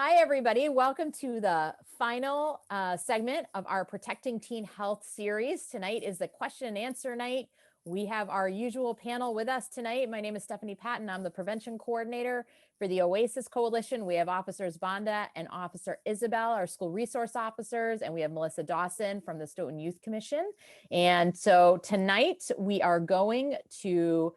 Hi, everybody. Welcome to the final segment of our Protecting Teen Health series. Tonight is the question and answer night. We have our usual panel with us tonight. My name is Stephanie Patton. I'm the prevention coordinator for the OASIS Coalition. We have Officers Bonda and Officer Isabel, our school resource officers, and we have Melissa Dawson from the Stoughton Youth Commission. And so tonight we are going to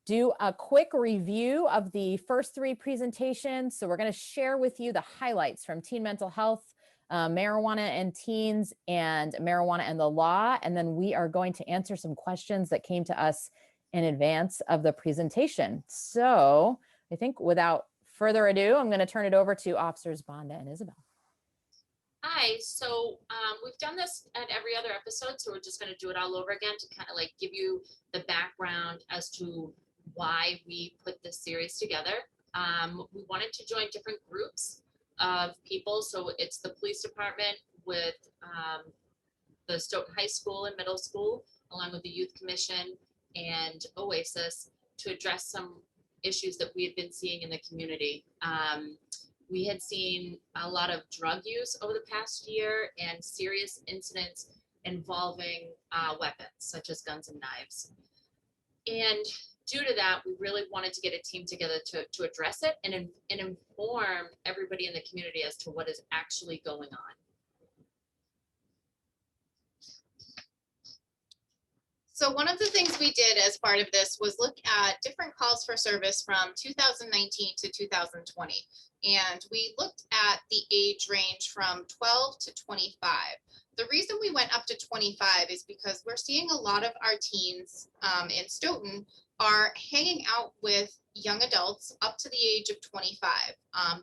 do a quick review of the first three presentations. So we're going to share with you the highlights from teen mental health, marijuana and teens, and marijuana and the law. And then we are going to answer some questions that came to us in advance of the presentation. So I think without further ado, I'm going to turn it over to Officers Bonda and Isabel. Hi, so we've done this at every other episode, so we're just going to do it all over again to kind of like give you the background as to why we put this series together. We wanted to join different groups of people, so it's the police department with the Stoughton High School and Middle School, along with the Youth Commission and OASIS, to address some issues that we had been seeing in the community. We had seen a lot of drug use over the past year and serious incidents involving weapons, such as guns and knives. And due to that, we really wanted to get a team together to address it and inform everybody in the community as to what is actually going on. So one of the things we did as part of this was look at different calls for service from 2019 to 2020. And we looked at the age range from 12 to 25. The reason we went up to 25 is because we're seeing a lot of our teens in Stoughton are hanging out with young adults up to the age of 25.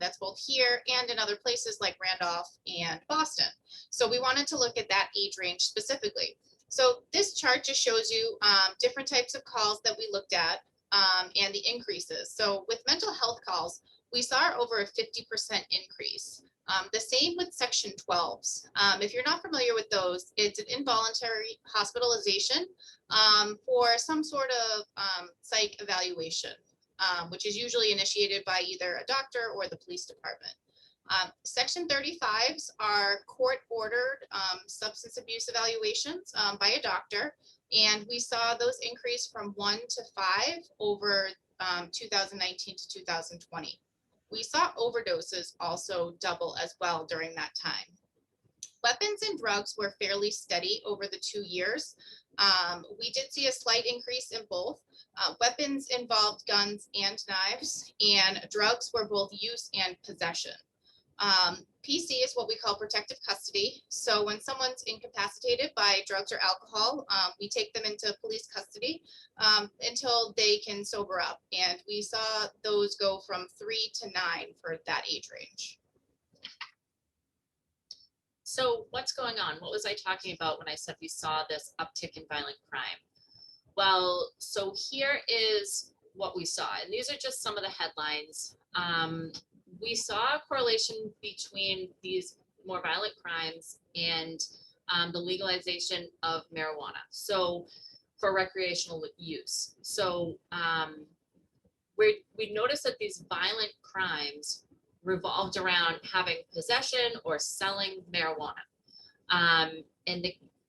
That's both here and in other places like Randolph and Boston. So we wanted to look at that age range specifically. So this chart just shows you different types of calls that we looked at and the increases. So with mental health calls, we saw over a 50% increase. The same with Section 12s. If you're not familiar with those, it's an involuntary hospitalization for some sort of psych evaluation, which is usually initiated by either a doctor or the police department. Section 35s are court-ordered substance abuse evaluations by a doctor, and we saw those increase from 1 to 5 over 2019 to 2020. We saw overdoses also double as well during that time. Weapons and drugs were fairly steady over the 2 years. We did see a slight increase in both. Weapons involved guns and knives, and drugs were both use and possession. PC is what we call protective custody. So when someone's incapacitated by drugs or alcohol, we take them into police custody until they can sober up. And we saw those go from 3 to 9 for that age range. So what's going on? What was I talking about when I said we saw this uptick in violent crime? Well, so here is what we saw. And these are just some of the headlines. We saw a correlation between these more violent crimes and the legalization of marijuana, so for recreational use. So we noticed that these violent crimes revolved around having possession or selling marijuana.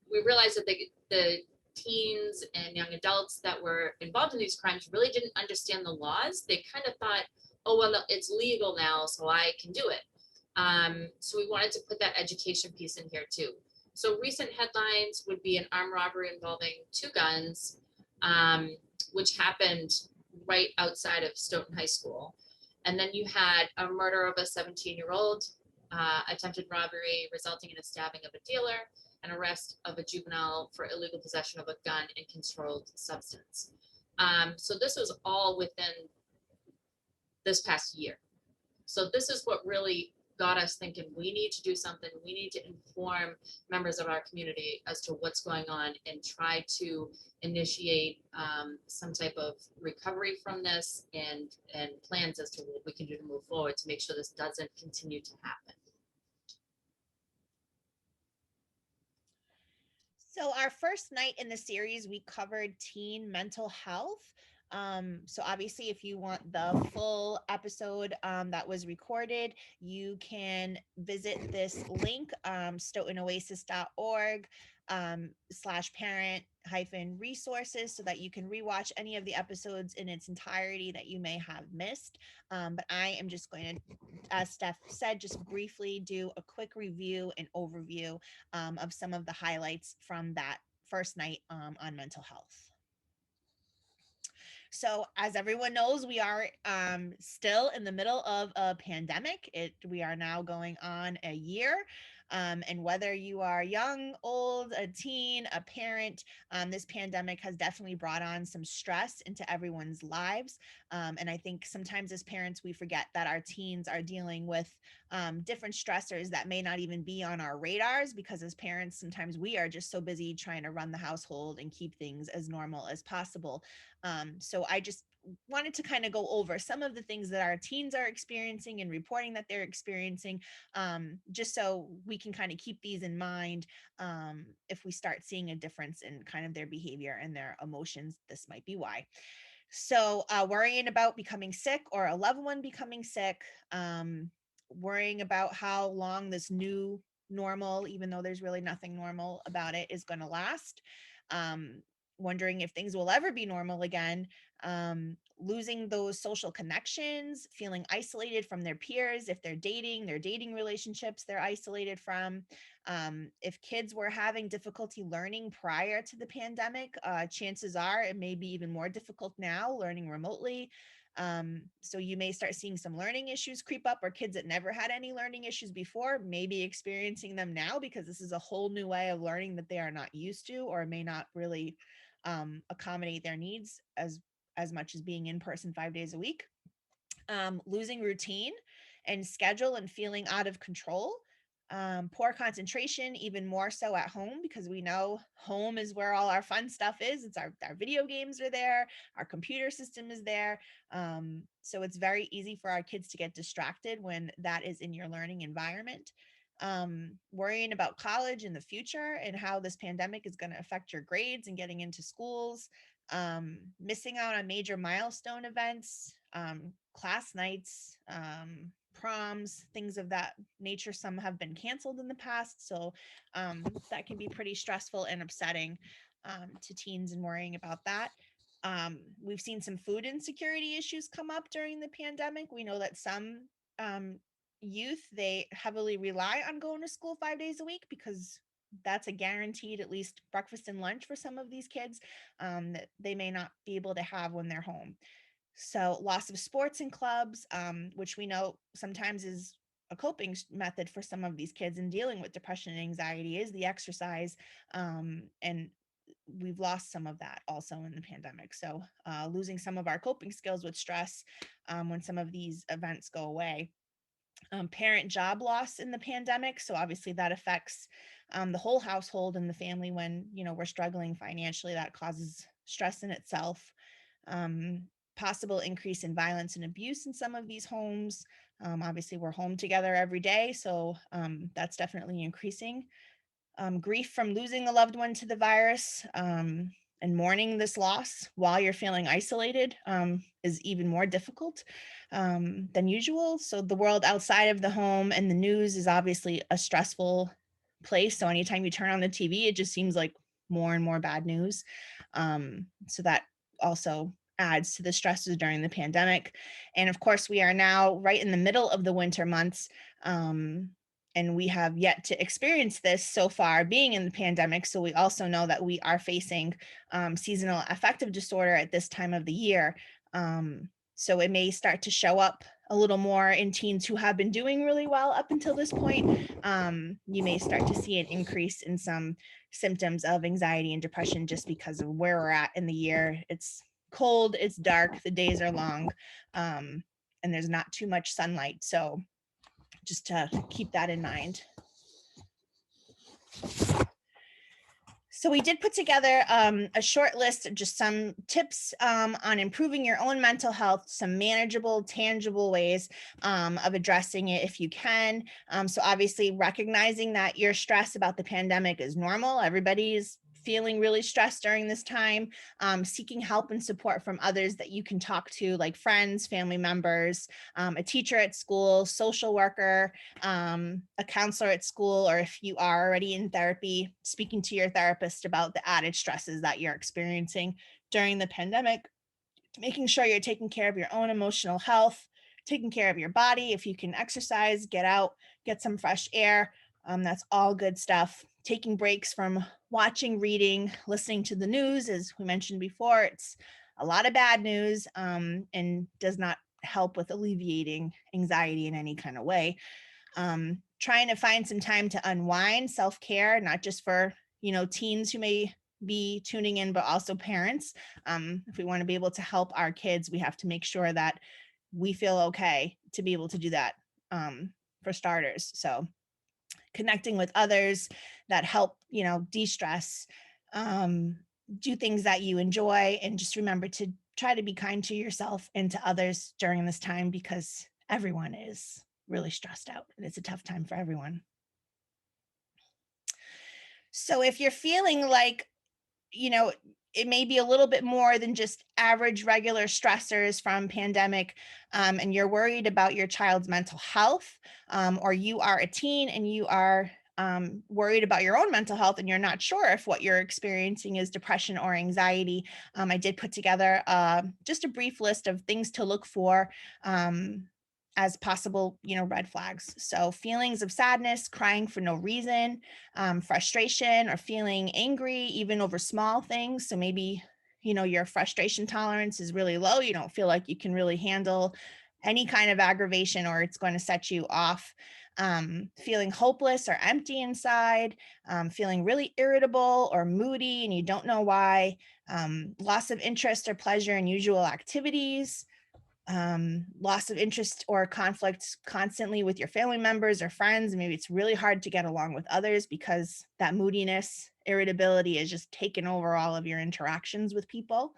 We realized that the teens and young adults that were involved in these crimes really didn't understand the laws. They kind of thought, oh, well, it's legal now, so I can do it. So we wanted to put that education piece in here too. So recent headlines would be an armed robbery involving 2 guns, which happened right outside of Stoughton High School. And then you had a murder of a 17-year-old, attempted robbery resulting in a stabbing of a dealer, and arrest of a juvenile for illegal possession of a gun and controlled substance. So this was all within this past year. So this is what really got us thinking we need to do something. We need to inform members of our community as to what's going on and try to initiate some type of recovery from this and plans as to what we can do to move forward to make sure this doesn't continue to happen. So our first night in the series, we covered teen mental health. So obviously, if you want the full episode that was recorded, you can visit this link, stoughtonoasis.org /parent-resources, so that you can rewatch any of the episodes in its entirety that you may have missed. But I am just going to, as Steph said, just briefly do a quick review and overview of some of the highlights from that first night on mental health. So as everyone knows, we are still in the middle of a pandemic. We are now going on a year. And whether you are young, old, a teen, a parent, this pandemic has definitely brought on some stress into everyone's lives. And I think sometimes as parents, we forget that our teens are dealing with different stressors that may not even be on our radars, because as parents, sometimes we are just so busy trying to run the household and keep things as normal as possible. So I just wanted to kind of go over some of the things that our teens are experiencing and reporting that they're experiencing, just so we can kind of keep these in mind. If we start seeing a difference in kind of their behavior and their emotions, this might be why. So worrying about becoming sick or a loved one becoming sick, worrying about how long this new normal, even though there's really nothing normal about it, is going to last. Wondering if things will ever be normal again, losing those social connections, feeling isolated from their peers. If they're dating, their dating relationships they're isolated from. If kids were having difficulty learning prior to the pandemic, chances are it may be even more difficult now learning remotely. So you may start seeing some learning issues creep up, or kids that never had any learning issues before may be experiencing them now, because this is a whole new way of learning that they are not used to, or may not really accommodate their needs as much as being in person 5 days a week. Losing routine and schedule and feeling out of control. Poor concentration, even more so at home, because we know home is where all our fun stuff is. It's our video games are there, our computer system is there. So it's very easy for our kids to get distracted when that is in your learning environment. Worrying about college in the future and how this pandemic is going to affect your grades and getting into schools. Missing out on major milestone events, class nights, proms, things of that nature. Some have been canceled in the past, so that can be pretty stressful and upsetting to teens, and worrying about that. We've seen some food insecurity issues come up during the pandemic. We know that some youth, they heavily rely on going to school 5 days a week, because that's a guaranteed at least breakfast and lunch for some of these kids that they may not be able to have when they're home. So loss of sports and clubs, which we know sometimes is a coping method for some of these kids in dealing with depression and anxiety, is the exercise. And we've lost some of that also in the pandemic. So losing some of our coping skills with stress when some of these events go away. Parent job loss in the pandemic. So obviously that affects the whole household and the family when, we're struggling financially. That causes stress in itself. Possible increase in violence and abuse in some of these homes. Obviously we're home together every day, so that's definitely increasing. Grief from losing a loved one to the virus, and mourning this loss while you're feeling isolated is even more difficult than usual. So the world outside of the home and the news is obviously a stressful place. So anytime you turn on the TV, it just seems like more and more bad news. So that also adds to the stresses during the pandemic. And of course, we are now right in the middle of the winter months. And we have yet to experience this so far being in the pandemic. So we also know that we are facing seasonal affective disorder at this time of the year. So it may start to show up a little more in teens who have been doing really well up until this point. You may start to see an increase in some symptoms of anxiety and depression just because of where we're at in the year. It's cold, it's dark, the days are long, and there's not too much sunlight. So just to keep that in mind. So we did put together a short list of just some tips on improving your own mental health, some manageable, tangible ways of addressing it if you can. So obviously recognizing that your stress about the pandemic is normal. Everybody's feeling really stressed during this time, seeking help and support from others that you can talk to, like friends, family members, a teacher at school, social worker, a counselor at school, or if you are already in therapy, speaking to your therapist about the added stresses that you're experiencing during the pandemic, making sure you're taking care of your own emotional health, taking care of your body. If you can exercise, get out, get some fresh air. That's all good stuff. Taking breaks from watching, reading, listening to the news, as we mentioned before, it's a lot of bad news, and does not help with alleviating anxiety in any kind of way. Trying to find some time to unwind, self-care, not just for, teens who may be tuning in, but also parents. If we want to be able to help our kids, we have to make sure that we feel okay to be able to do that, for starters. So connecting with others that help, de-stress, do things that you enjoy, and just remember to try to be kind to yourself and to others during this time, because everyone is really stressed out and it's a tough time for everyone. So if you're feeling like, it may be a little bit more than just average regular stressors from pandemic, and you're worried about your child's mental health, or you are a teen and you are worried about your own mental health and you're not sure if what you're experiencing is depression or anxiety, I did put together just a brief list of things to look for, as possible, red flags. So feelings of sadness, crying for no reason, frustration, or feeling angry even over small things. So maybe, your frustration tolerance is really low. You don't feel like you can really handle any kind of aggravation, or it's going to set you off. Feeling hopeless or empty inside, feeling really irritable or moody and you don't know why, loss of interest or pleasure in usual activities, loss of interest or conflict constantly with your family members or friends. Maybe it's really hard to get along with others because that moodiness, irritability is just taken over all of your interactions with people.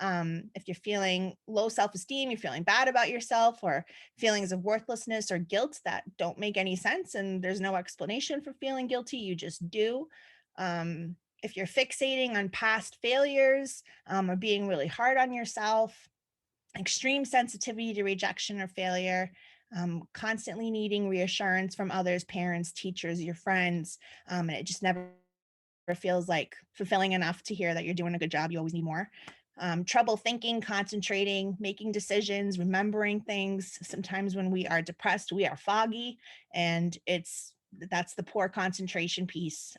If you're feeling low self-esteem, you're feeling bad about yourself, or feelings of worthlessness or guilt that don't make any sense and there's no explanation for feeling guilty, you just do. If you're fixating on past failures, or being really hard on yourself, extreme sensitivity to rejection or failure, constantly needing reassurance from others, parents, teachers, your friends, and it just never feels like fulfilling enough to hear that you're doing a good job. You always need more. Trouble thinking, concentrating, making decisions, remembering things. Sometimes when we are depressed, we are foggy, and that's the poor concentration piece,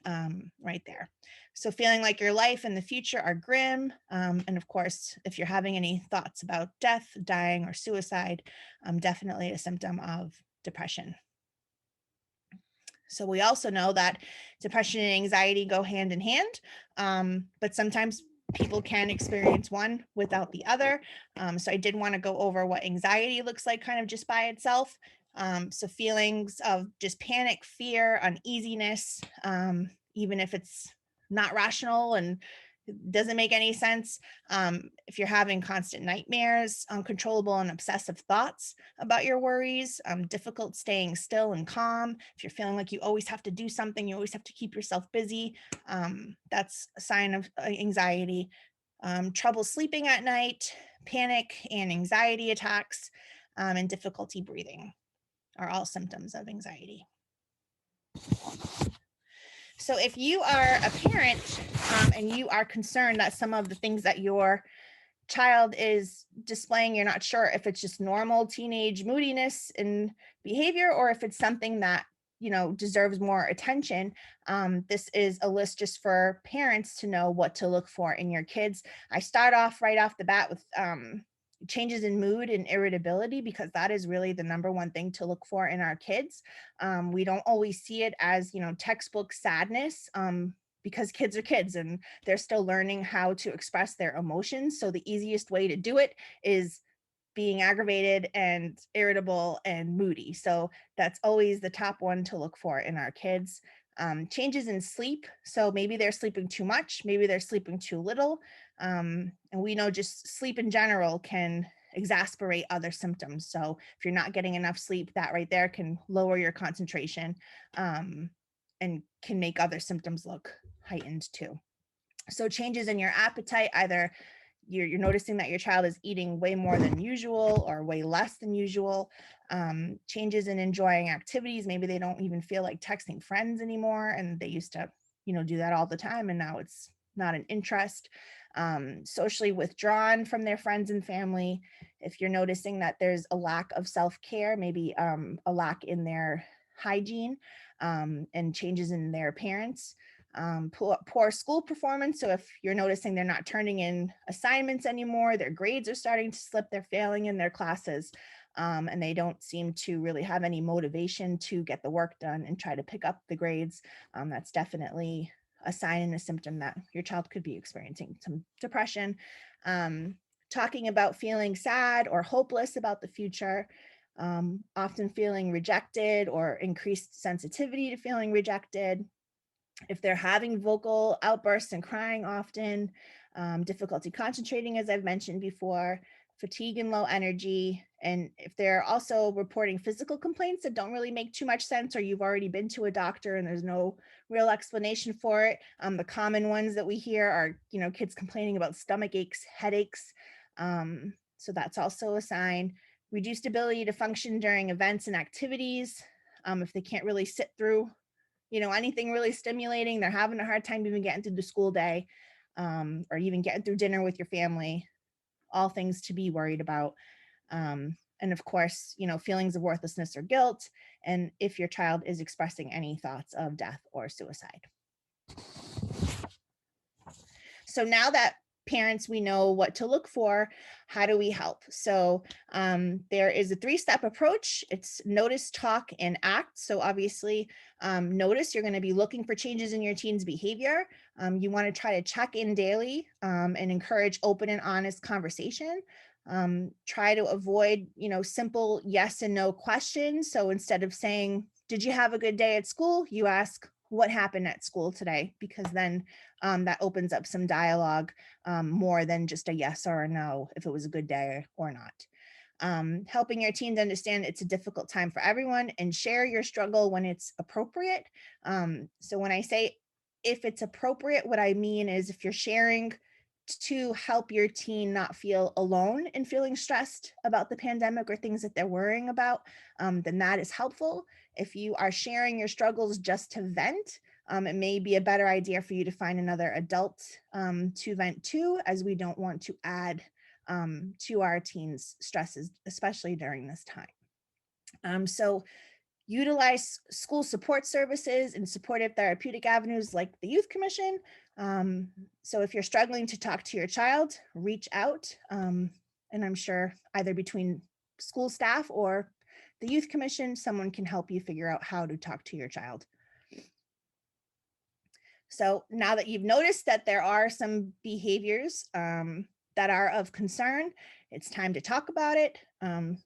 right there. So feeling like your life and the future are grim. And of course, if you're having any thoughts about death, dying, or suicide, definitely a symptom of depression. So we also know that depression and anxiety go hand in hand, but sometimes people can experience one without the other. So I did want to go over what anxiety looks like kind of just by itself. So feelings of just panic, fear, uneasiness, even if it's not rational and doesn't make any sense. If you're having constant nightmares, uncontrollable and obsessive thoughts about your worries, difficult staying still and calm, if you're feeling like you always have to do something, you always have to keep yourself busy, that's a sign of anxiety. Trouble sleeping at night, panic and anxiety attacks, and difficulty breathing are all symptoms of anxiety. So if you are a parent, and you are concerned that some of the things that your child is displaying, you're not sure if it's just normal teenage moodiness and behavior, or if it's something that, deserves more attention, this is a list just for parents to know what to look for in your kids. I start off right off the bat with changes in mood and irritability, because that is really the number one thing to look for in our kids. We don't always see it as, textbook sadness, because kids are kids and they're still learning how to express their emotions. So the easiest way to do it is being aggravated and irritable and moody. So that's always the top one to look for in our kids. Changes in sleep. So maybe they're sleeping too much, maybe they're sleeping too little. And we know just sleep in general can exacerbate other symptoms. So if you're not getting enough sleep, that right there can lower your concentration, and can make other symptoms look heightened too. So changes in your appetite, either you're noticing that your child is eating way more than usual or way less than usual. Changes in enjoying activities. Maybe they don't even feel like texting friends anymore, and they used to, do that all the time, and now it's not an interest. Socially withdrawn from their friends and family. If you're noticing that there's a lack of self-care, maybe a lack in their hygiene, and changes in their appearance. Poor school performance. So if you're noticing they're not turning in assignments anymore, their grades are starting to slip, they're failing in their classes, and they don't seem to really have any motivation to get the work done and try to pick up the grades, that's definitely a sign and a symptom that your child could be experiencing some depression. Talking about feeling sad or hopeless about the future, often feeling rejected or increased sensitivity to feeling rejected. If they're having vocal outbursts and crying often, difficulty concentrating, as I've mentioned before, fatigue and low energy. And if they're also reporting physical complaints that don't really make too much sense, or you've already been to a doctor and there's no real explanation for it. The common ones that we hear are, kids complaining about stomach aches, headaches. So that's also a sign. Reduced ability to function during events and activities. If they can't really sit through anything really stimulating, they're having a hard time even getting through the school day, or even getting through dinner with your family, all things to be worried about. And of course, feelings of worthlessness or guilt, and if your child is expressing any thoughts of death or suicide. So now that parents, we know what to look for, how do we help? So there is a 3-step approach. It's notice, talk, and act. So obviously, notice, you're going to be looking for changes in your teen's behavior. You want to try to check in daily, and encourage open and honest conversation. Try to avoid, simple yes and no questions. So instead of saying, "Did you have a good day at school?" you ask, "What happened at school today?" Because then that opens up some dialogue, more than just a yes or a no, if it was a good day or not. Helping your teen to understand it's a difficult time for everyone, and share your struggle when it's appropriate. So when I say if it's appropriate, what I mean is if you're sharing to help your teen not feel alone in feeling stressed about the pandemic or things that they're worrying about, then that is helpful. If you are sharing your struggles just to vent, it may be a better idea for you to find another adult to vent to, as we don't want to add to our teens' stresses, especially during this time. So utilize school support services and supportive therapeutic avenues like the Youth Commission. So if you're struggling to talk to your child, reach out. And I'm sure either between school staff or the Youth Commission, someone can help you figure out how to talk to your child. So now that you've noticed that there are some behaviors that are of concern, it's time to talk about it.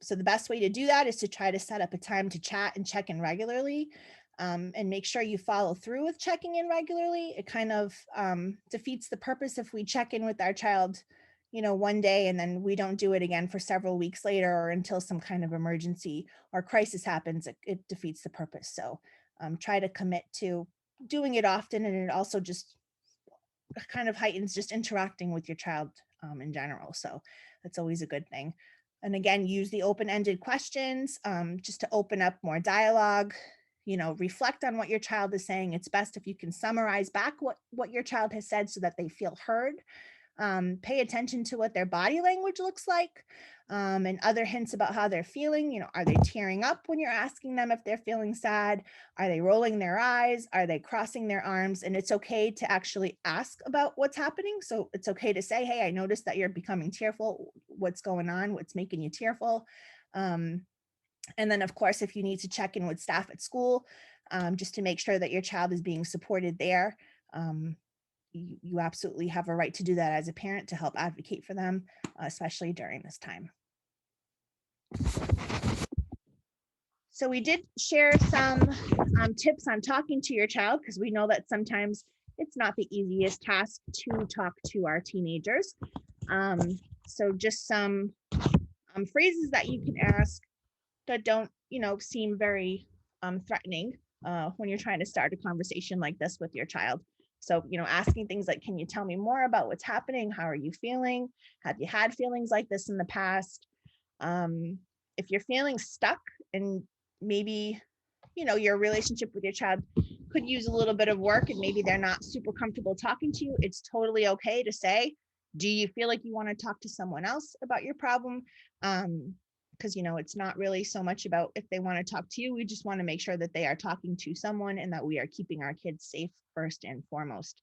So the best way to do that is to try to set up a time to chat and check in regularly, and make sure you follow through with checking in regularly. It kind of defeats the purpose if we check in with our child, one day and then we don't do it again for several weeks later, or until some kind of emergency or crisis happens. It defeats the purpose. So try to commit to doing it often, and it also just kind of heightens just interacting with your child in general. So that's always a good thing. And again, use the open-ended questions just to open up more dialogue. Reflect on what your child is saying. It's best if you can summarize back what your child has said so that they feel heard. Pay attention to what their body language looks like, and other hints about how they're feeling. Are they tearing up when you're asking them if they're feeling sad? Are they rolling their eyes? Are they crossing their arms? And it's okay to actually ask about what's happening. So it's okay to say, "Hey, I noticed that you're becoming tearful. What's going on? What's making you tearful?" And then, of course, if you need to check in with staff at school, just to make sure that your child is being supported there, you absolutely have a right to do that as a parent, to help advocate for them, especially during this time. So we did share some tips on talking to your child, because we know that sometimes it's not the easiest task to talk to our teenagers. So just some phrases that you can ask that don't, seem very threatening when you're trying to start a conversation like this with your child. So, asking things like, can you tell me more about what's happening? How are you feeling? Have you had feelings like this in the past? If you're feeling stuck and maybe, your relationship with your child could use a little bit of work and maybe they're not super comfortable talking to you, it's totally okay to say, do you feel like you want to talk to someone else about your problem? Because, it's not really so much about if they want to talk to you. We just want to make sure that they are talking to someone and that we are keeping our kids safe first and foremost.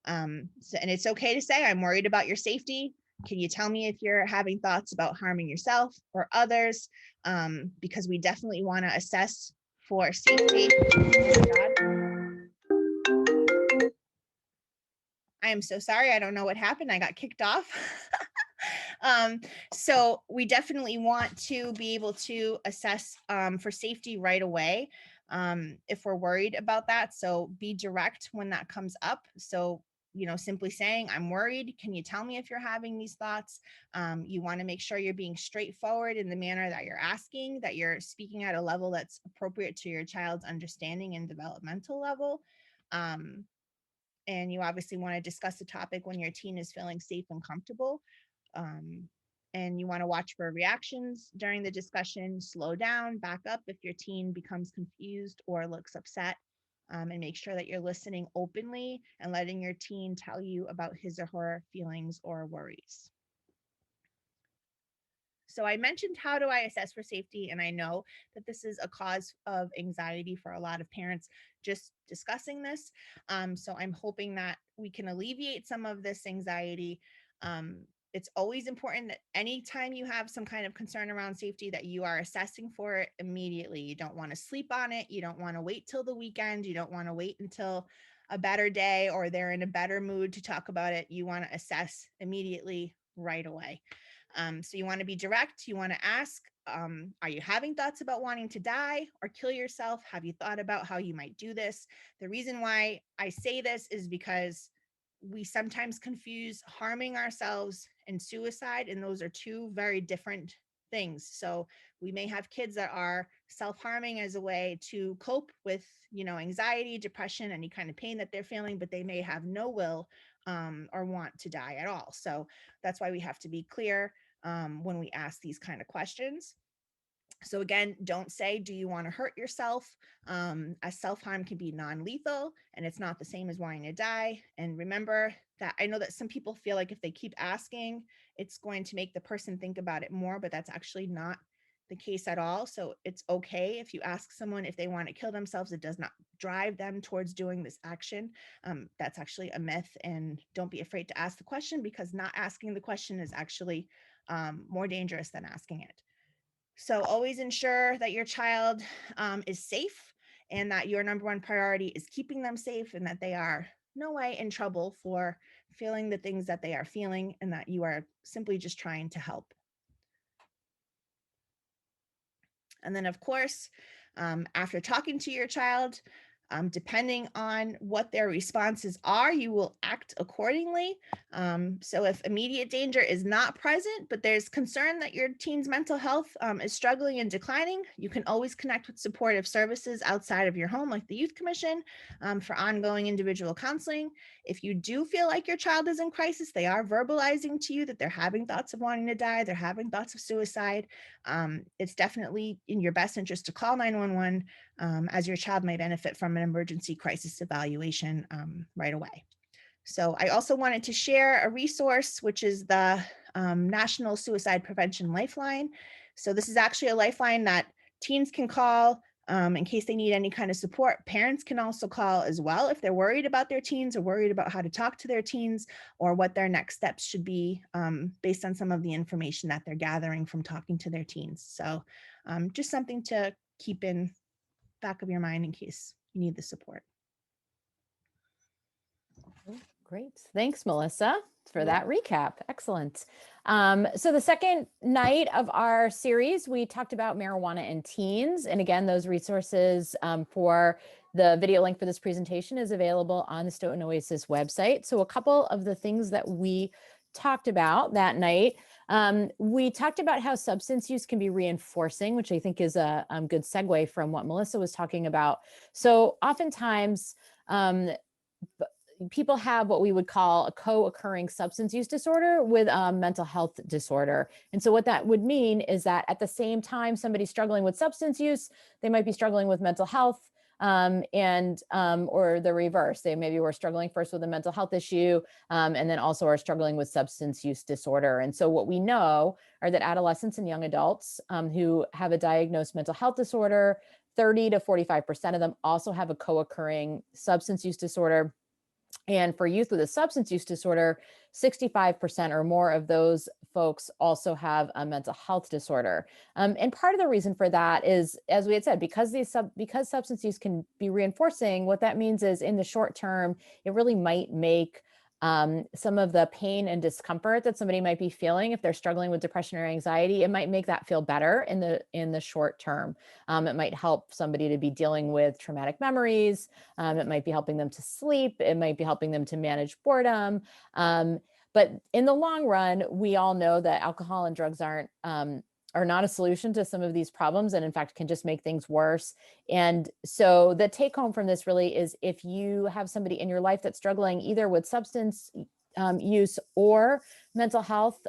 And it's okay to say, I'm worried about your safety. Can you tell me if you're having thoughts about harming yourself or others? Because we definitely want to assess for safety. Oh my God. I am so sorry. I don't know what happened. I got kicked off. So we definitely want to be able to assess for safety right away if we're worried about that. So be direct when that comes up. So, simply saying, I'm worried. Can you tell me if you're having these thoughts? You want to make sure you're being straightforward in the manner that you're asking, that you're speaking at a level that's appropriate to your child's understanding and developmental level. And you obviously want to discuss the topic when your teen is feeling safe and comfortable. And you want to watch for reactions during the discussion, slow down, back up if your teen becomes confused or looks upset, and make sure that you're listening openly and letting your teen tell you about his or her feelings or worries. So I mentioned, how do I assess for safety? And I know that this is a cause of anxiety for a lot of parents just discussing this. So I'm hoping that we can alleviate some of this anxiety. It's always important that anytime you have some kind of concern around safety, that you are assessing for it immediately. You don't want to sleep on it. You don't want to wait till the weekend. You don't want to wait until a better day or they're in a better mood to talk about it. You want to assess immediately right away. So you want to be direct. You want to ask, are you having thoughts about wanting to die or kill yourself? Have you thought about how you might do this? The reason why I say this is because we sometimes confuse harming ourselves and suicide, and those are two very different things. So we may have kids that are self-harming as a way to cope with, anxiety, depression, any kind of pain that they're feeling, but they may have no will or want to die at all. So that's why we have to be clear when we ask these kind of questions. So again, don't say, do you want to hurt yourself? As self-harm can be non-lethal and it's not the same as wanting to die. And remember that I know that some people feel like if they keep asking, it's going to make the person think about it more, but that's actually not the case at all. So it's okay if you ask someone if they want to kill themselves. It does not drive them towards doing this action. That's actually a myth, and don't be afraid to ask the question, because not asking the question is actually more dangerous than asking it. So always ensure that your child is safe and that your number one priority is keeping them safe and that they are no way in trouble for feeling the things that they are feeling, and that you are simply just trying to help. And then, of course, after talking to your child, depending on what their responses are, you will act accordingly. So if immediate danger is not present, but there's concern that your teen's mental health is struggling and declining, you can always connect with supportive services outside of your home, like the Youth Commission, for ongoing individual counseling. If you do feel like your child is in crisis, they are verbalizing to you that they're having thoughts of wanting to die, they're having thoughts of suicide, it's definitely in your best interest to call 911, as your child may benefit from an emergency crisis evaluation right away. So I also wanted to share a resource, which is the National Suicide Prevention Lifeline. So this is actually a lifeline that teens can call in case they need any kind of support. Parents can also call as well if they're worried about their teens or worried about how to talk to their teens or what their next steps should be based on some of the information that they're gathering from talking to their teens. So just something to keep in back of your mind in case you need the support. Great. Thanks, Melissa, for that recap. Excellent. So the second night of our series, we talked about marijuana in teens. And again, those resources for the video link for this presentation is available on the Stoughton OASIS website. So a couple of the things that we talked about that night, we talked about how substance use can be reinforcing, which I think is a good segue from what Melissa was talking about. So oftentimes, people have what we would call a co-occurring substance use disorder with a mental health disorder. And so what that would mean is that at the same time somebody's struggling with substance use, they might be struggling with mental health, or the reverse. They maybe were struggling first with a mental health issue, and then also are struggling with substance use disorder. And so what we know are that adolescents and young adults who have a diagnosed mental health disorder, 30 to 45% of them also have a co-occurring substance use disorder. And for youth with a substance use disorder, 65% or more of those folks also have a mental health disorder. And part of the reason for that is, as we had said, because substance use can be reinforcing, what that means is in the short term, it really might make some of the pain and discomfort that somebody might be feeling if they're struggling with depression or anxiety, it might make that feel better in the short term. It might help somebody to be dealing with traumatic memories. It might be helping them to sleep. It might be helping them to manage boredom. But in the long run, we all know that alcohol and drugs are not a solution to some of these problems, and in fact can just make things worse. And so the take home from this really is, if you have somebody in your life that's struggling either with substance use or mental health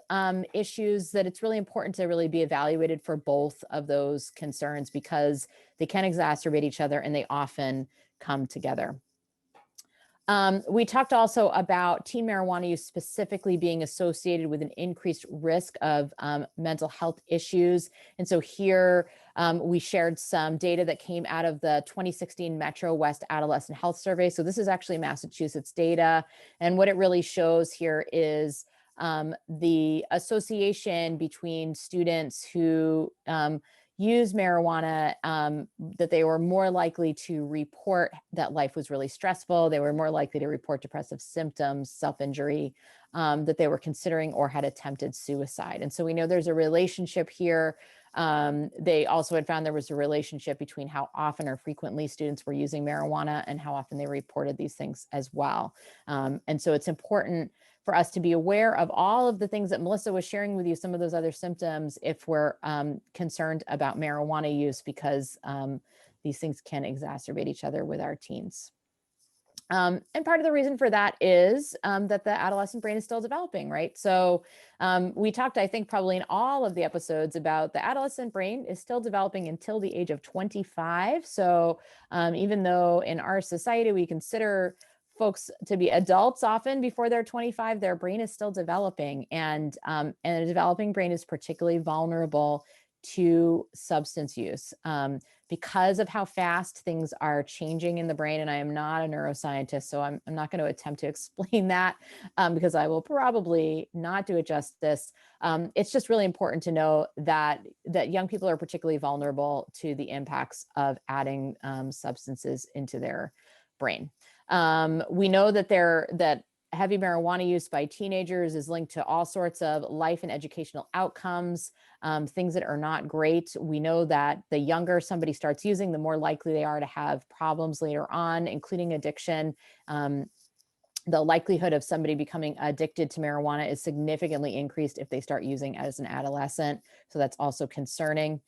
issues, that it's really important to really be evaluated for both of those concerns, because they can exacerbate each other and they often come together. We talked also about teen marijuana use specifically being associated with an increased risk of mental health issues. And so here we shared some data that came out of the 2016 Metro West Adolescent Health Survey. So this is actually Massachusetts data. And what it really shows here is the association between students who use marijuana, that they were more likely to report that life was really stressful. They were more likely to report depressive symptoms, self-injury, that they were considering or had attempted suicide. And so we know there's a relationship here. They also had found there was a relationship between how often or frequently students were using marijuana and how often they reported these things as well. And so it's important for us to be aware of all of the things that Melissa was sharing with you, some of those other symptoms, if we're concerned about marijuana use, because these things can exacerbate each other with our teens. And part of the reason for that is that the adolescent brain is still developing, right? So we talked, I think, probably in all of the episodes about the adolescent brain is still developing until the age of 25. So even though in our society we consider folks to be adults often before they're 25, their brain is still developing, and a developing brain is particularly vulnerable to substance use because of how fast things are changing in the brain. And I am not a neuroscientist, so I'm not going to attempt to explain that because I will probably not do it justice. It's just really important to know that young people are particularly vulnerable to the impacts of adding substances into their brain. We know that heavy marijuana use by teenagers is linked to all sorts of life and educational outcomes, things that are not great. We know that the younger somebody starts using, the more likely they are to have problems later on, including addiction. The likelihood of somebody becoming addicted to marijuana is significantly increased if they start using as an adolescent. So that's also concerning.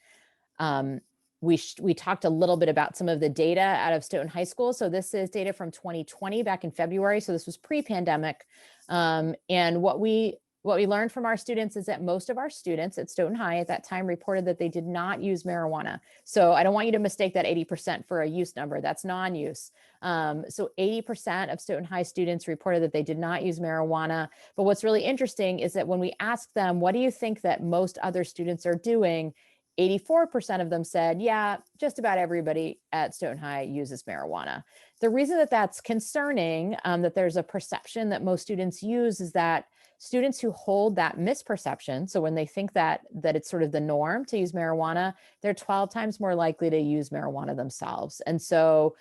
We talked a little bit about some of the data out of Stoughton High School. So this is data from 2020, back in February. So this was pre-pandemic. And what we learned from our students is that most of our students at Stoughton High at that time reported that they did not use marijuana. So I don't want you to mistake that 80% for a use number. That's non-use. So 80% of Stoughton High students reported that they did not use marijuana. But what's really interesting is that when we asked them, what do you think that most other students are doing? 84% of them said, yeah, just about everybody at Stoughton High uses marijuana. The reason that that's concerning, that there's a perception that most students use, is that students who hold that misperception, so when they think that it's sort of the norm to use marijuana, they're 12 times more likely to use marijuana themselves. And so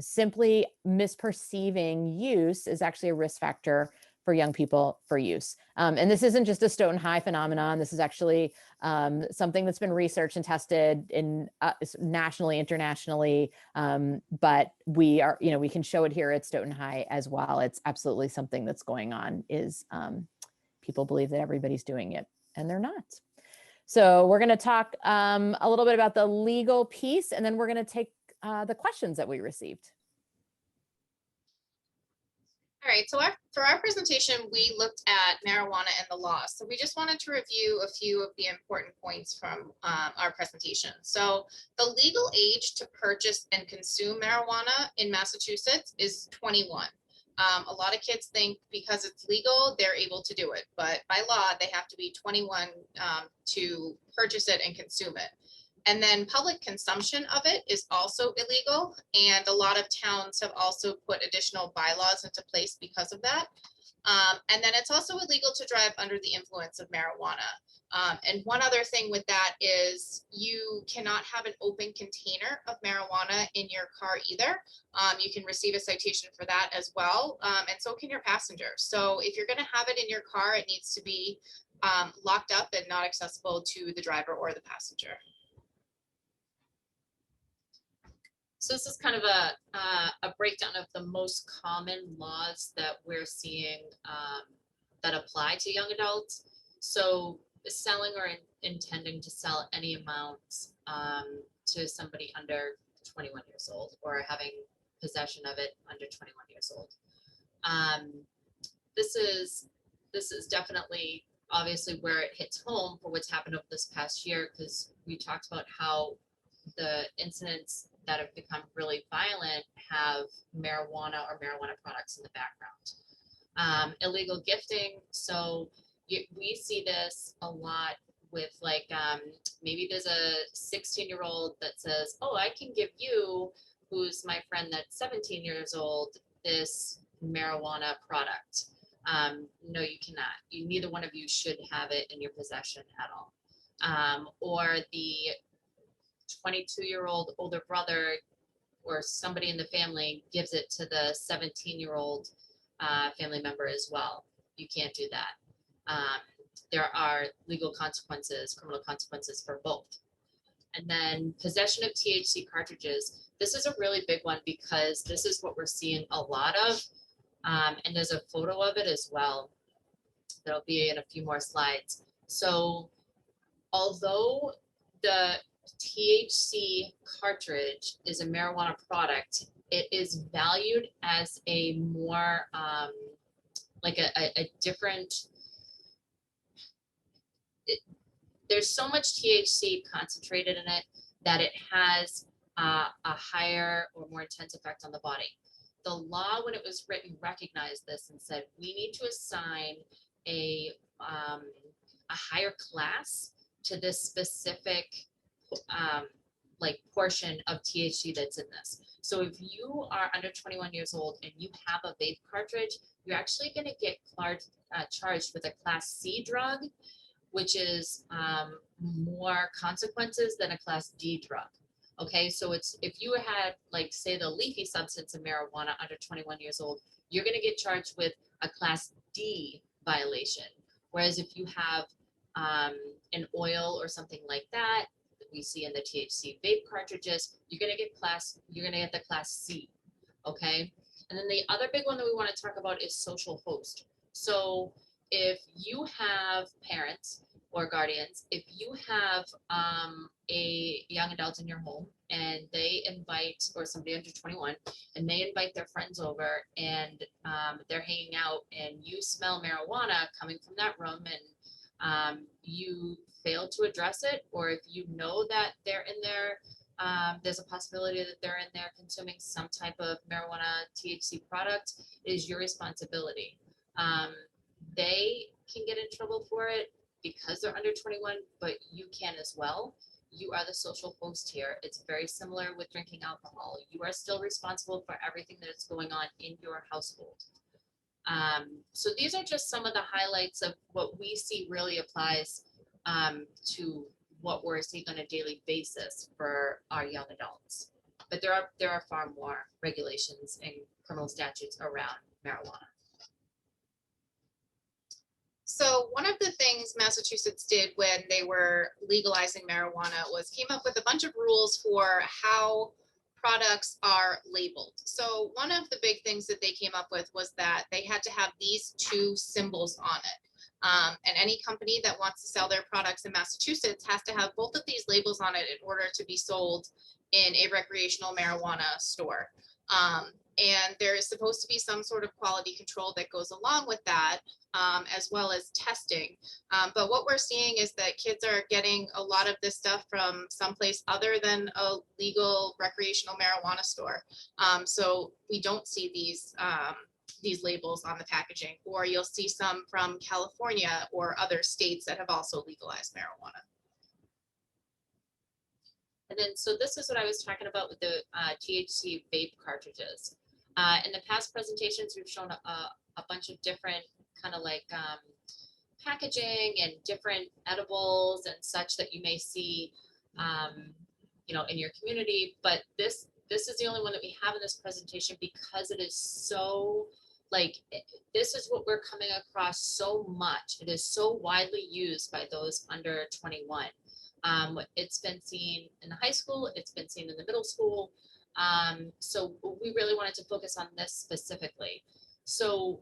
simply misperceiving use is actually a risk factor for young people for use. And this isn't just a Stoughton High phenomenon. This is actually something that's been researched and tested in nationally, internationally. But we can show it here at Stoughton High as well. It's absolutely something that's going on, is people believe that everybody's doing it, and they're not. So we're going to talk a little bit about the legal piece, and then we're going to take the questions that we received. All right, so for our presentation, we looked at marijuana and the law. So we just wanted to review a few of the important points from our presentation. So the legal age to purchase and consume marijuana in Massachusetts is 21. A lot of kids think because it's legal, they're able to do it, but by law, they have to be 21 to purchase it and consume it. And then public consumption of it is also illegal. And a lot of towns have also put additional bylaws into place because of that. And then it's also illegal to drive under the influence of marijuana. And one other thing with that is you cannot have an open container of marijuana in your car either. You can receive a citation for that as well. And so can your passenger. So if you're going to have it in your car, it needs to be locked up and not accessible to the driver or the passenger. So this is kind of a breakdown of the most common laws that we're seeing that apply to young adults. So selling or intending to sell any amount to somebody under 21 years old, or having possession of it under 21 years old. This is definitely obviously where it hits home for what's happened over this past year, because we talked about how the incidents that have become really violent have marijuana or marijuana products in the background. Illegal gifting. So we see this a lot with like, maybe there's a 16-year-old that says, oh, I can give you, who's my friend that's 17 years old, this marijuana product. No, you cannot. Neither one of you should have it in your possession at all. Or the 22-year-old older brother or somebody in the family gives it to the 17-year-old family member as well. You can't do that. There are legal consequences, criminal consequences for both. And then possession of THC cartridges. This is a really big one because this is what we're seeing a lot of. And there's a photo of it as well. That'll be in a few more slides. So although the THC cartridge is a marijuana product, it is valued as a more like a different, there's so much THC concentrated in it that it has a higher or more intense effect on the body. The law, when it was written, recognized this and said we need to assign a higher class to this specific like portion of THC that's in this. So if you are under 21 years old and you have a vape cartridge, you're actually going to get charged with a Class C drug, which is more consequences than a Class D drug. Okay, so it's, if you had, like, say, the leafy substance of marijuana under 21 years old, you're going to get charged with a Class D violation. Whereas if you have an oil or something like that we see in the THC vape cartridges, you're going to get the Class C. Okay, and then the other big one that we want to talk about is social host. So if you have parents or guardians, if you have a young adult in your home and they invite, or somebody under 21, and they invite their friends over and they're hanging out and you smell marijuana coming from that room and you fail to address it, or if you know that they're in there, there's a possibility that they're in there consuming some type of marijuana THC product, it is your responsibility. They can get in trouble for it because they're under 21, but you can as well. You are the social host here. It's very similar with drinking alcohol. You are still responsible for everything that's going on in your household. So these are just some of the highlights of what we see really applies to what we're seeing on a daily basis for our young adults. But there are far more regulations and criminal statutes around marijuana. So one of the things Massachusetts did when they were legalizing marijuana was came up with a bunch of rules for how products are labeled. So one of the big things that they came up with was that they had to have these two symbols on it. And any company that wants to sell their products in Massachusetts has to have both of these labels on it in order to be sold in a recreational marijuana store. And there is supposed to be some sort of quality control that goes along with that, as well as testing. But what we're seeing is that kids are getting a lot of this stuff from someplace other than a legal recreational marijuana store. So we don't see these labels on the packaging, or you'll see some from California or other states that have also legalized marijuana. And then, so this is what I was talking about with the THC vape cartridges. In the past presentations, we've shown a bunch of different kind of like packaging and different edibles and such that you may see, you know, in your community. But this is the only one that we have in this presentation because it is so like, this is what we're coming across so much. It is so widely used by those under 21. It's been seen in the high school, it's been seen in the middle school. So we really wanted to focus on this specifically. So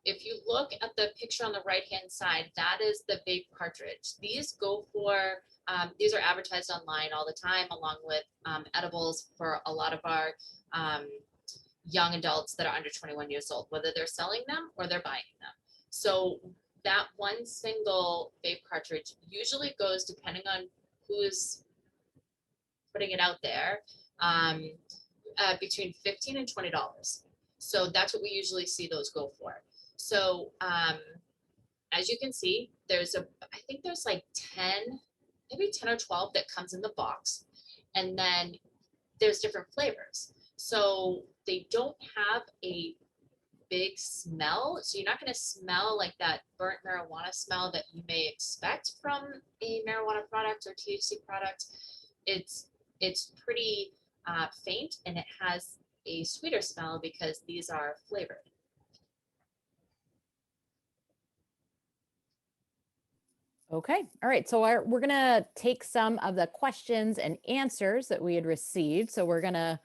if you look at the picture on the right-hand side, that is the vape cartridge. These go for, these are advertised online all the time, along with edibles for a lot of our young adults that are under 21 years old, whether they're selling them or they're buying them. So that one single vape cartridge usually goes, depending on who's putting it out there, between $15 and $20. So that's what we usually see those go for. So as you can see, there's I think there's like 10, maybe 10 or 12 that comes in the box. And then there's different flavors. So they don't have a big smell. So you're not going to smell like that burnt marijuana smell that you may expect from a marijuana product or THC product. It's pretty faint, and it has a sweeter smell because these are flavored. Okay. All right. So we're going to take some of the questions and answers that we had received. So we're going to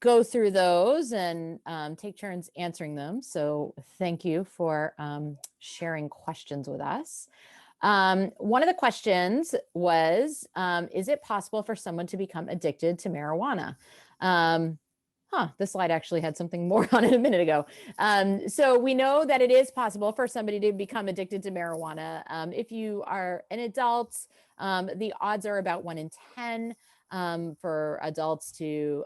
go through those and take turns answering them. So thank you for sharing questions with us. One of the questions was, is it possible for someone to become addicted to marijuana? This slide actually had something more on it a minute ago. So we know that it is possible for somebody to become addicted to marijuana. If you are an adult, the odds are about 1 in 10 for adults to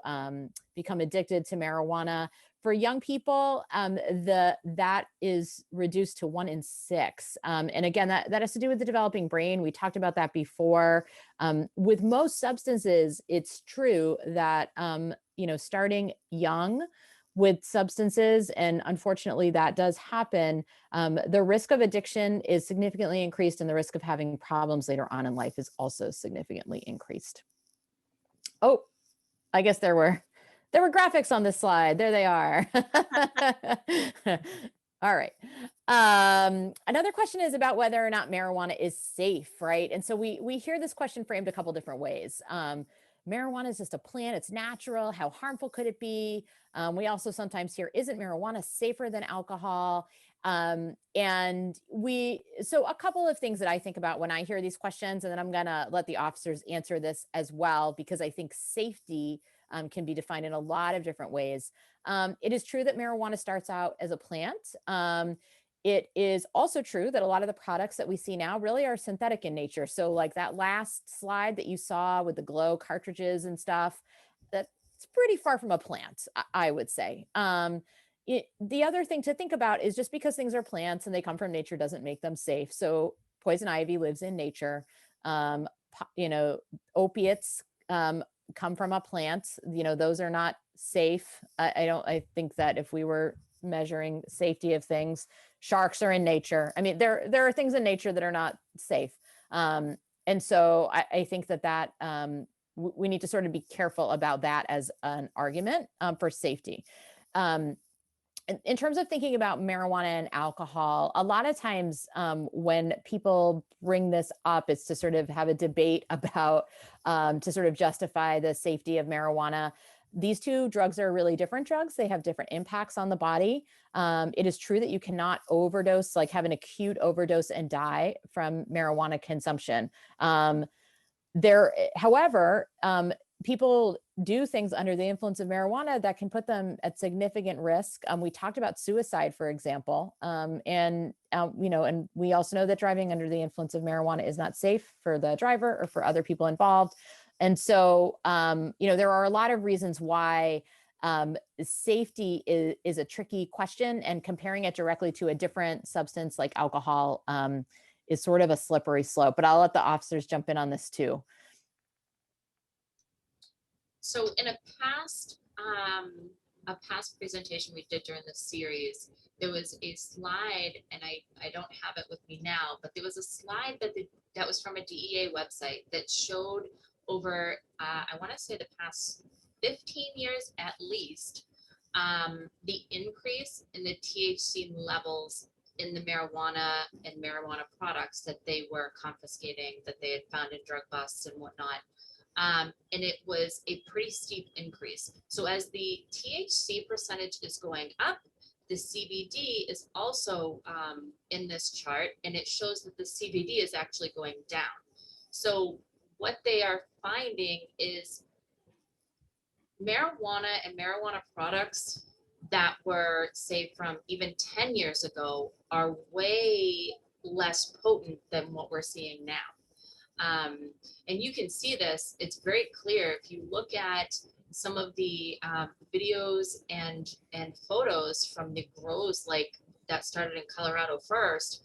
become addicted to marijuana. For young people, that is reduced to 1 in 6. And again, that has to do with the developing brain. We talked about that before. With most substances, it's true that, starting young with substances, and unfortunately that does happen, the risk of addiction is significantly increased, and the risk of having problems later on in life is also significantly increased. Oh, I guess there were graphics on this slide. There they are. All right. Another question is about whether or not marijuana is safe, right? And so we hear this question framed a couple different ways. Marijuana is just a plant, it's natural. How harmful could it be? We also sometimes hear, isn't marijuana safer than alcohol? So a couple of things that I think about when I hear these questions, and then I'm gonna let the officers answer this as well, because I think safety can be defined in a lot of different ways. It is true that marijuana starts out as a plant. It is also true that a lot of the products that we see now really are synthetic in nature. So like that last slide that you saw with the glow cartridges and stuff, that's pretty far from a plant, I would say. The other thing to think about is just because things are plants and they come from nature doesn't make them safe. So poison ivy lives in nature. Opiates come from a plant. Those are not safe. I think that if we were measuring safety of things, sharks are in nature. I mean, there are things in nature that are not safe. And so I think that we need to sort of be careful about that as an argument for safety. In terms of thinking about marijuana and alcohol, a lot of times when people bring this up, it's to sort of have a debate about, to sort of justify the safety of marijuana. These two drugs are really different drugs. They have different impacts on the body. It is true that you cannot overdose, like have an acute overdose and die from marijuana consumption. However, people do things under the influence of marijuana that can put them at significant risk. We talked about suicide, for example, and we also know that driving under the influence of marijuana is not safe for the driver or for other people involved. And so, there are a lot of reasons why safety is a tricky question, and comparing it directly to a different substance like alcohol is sort of a slippery slope. But I'll let the officers jump in on this too. So in a past presentation we did during the series, there was a slide, and I don't have it with me now, but there was a slide that was from a DEA website that showed over, I want to say the past 15 years at least, the increase in the THC levels in the marijuana and marijuana products that they were confiscating, that they had found in drug busts and whatnot. And it was a pretty steep increase. So as the THC percentage is going up, the CBD is also in this chart, and it shows that the CBD is actually going down. So what they are finding is marijuana and marijuana products that were, say, from even 10 years ago are way less potent than what we're seeing now. And you can see this, it's very clear if you look at some of the videos and photos from the grows like that started in Colorado first.